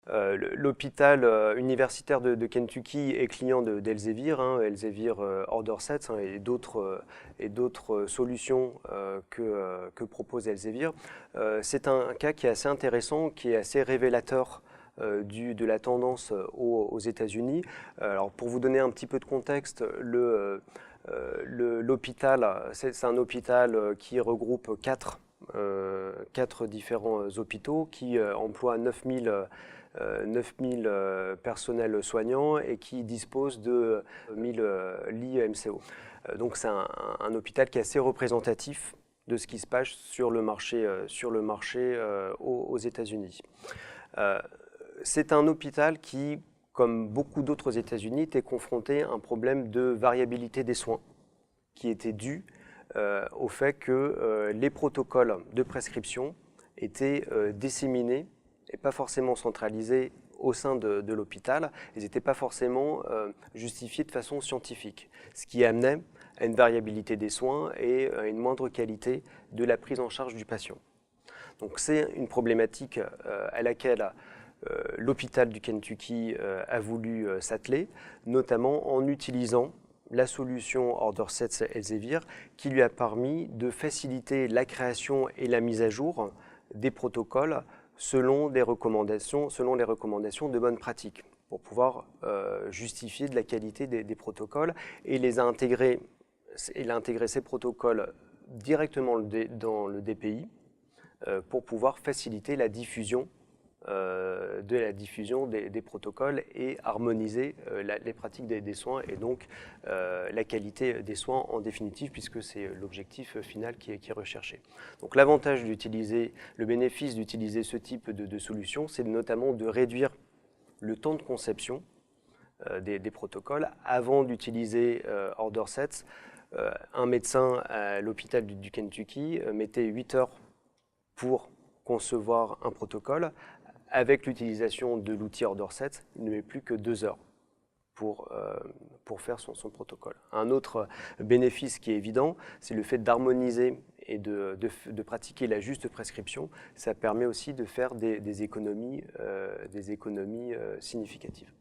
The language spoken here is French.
L'hôpital universitaire de Kentucky est client d'Elsevier, Elsevier Orderset et d'autres solutions que propose Elsevier. C'est un cas qui est assez intéressant, qui est assez révélateur de la tendance aux États-Unis. Alors pour vous donner un petit peu de contexte, l'hôpital, c'est un hôpital qui regroupe quatre différents hôpitaux qui emploient 9000 personnels soignants et qui disposent de 1000 lits MCO. Donc c'est un hôpital qui est assez représentatif de ce qui se passe sur le marché aux États-Unis. C'est un hôpital qui, comme beaucoup d'autres aux États-Unis, était confronté à un problème de variabilité des soins qui était dû au fait que les protocoles de prescription étaient disséminés et pas forcément centralisés au sein de l'hôpital. Ils n'étaient pas forcément justifiés de façon scientifique, ce qui amenait à une variabilité des soins et à une moindre qualité de la prise en charge du patient. Donc c'est une problématique à laquelle l'hôpital du Kentucky a voulu s'atteler, notamment en utilisant la solution Orderset Elsevier qui lui a permis de faciliter la création et la mise à jour des protocoles selon les recommandations de bonne pratique pour pouvoir justifier de la qualité des protocoles et il a intégré ces protocoles directement dans le DPI pour pouvoir faciliter la diffusion des protocoles et harmoniser les pratiques des soins et donc la qualité des soins en définitive puisque c'est l'objectif final qui est recherché. Donc l'avantage le bénéfice d'utiliser ce type de solution, c'est notamment de réduire le temps de conception des protocoles. Avant d'utiliser Orderset, un médecin à l'hôpital du Kentucky mettait 8 heures pour concevoir un protocole. Avec l'utilisation de l'outil Orderset, il ne met plus que 2 heures pour faire son protocole. Un autre bénéfice qui est évident, c'est le fait d'harmoniser et de pratiquer la juste prescription. Ça permet aussi de faire des économies significatives.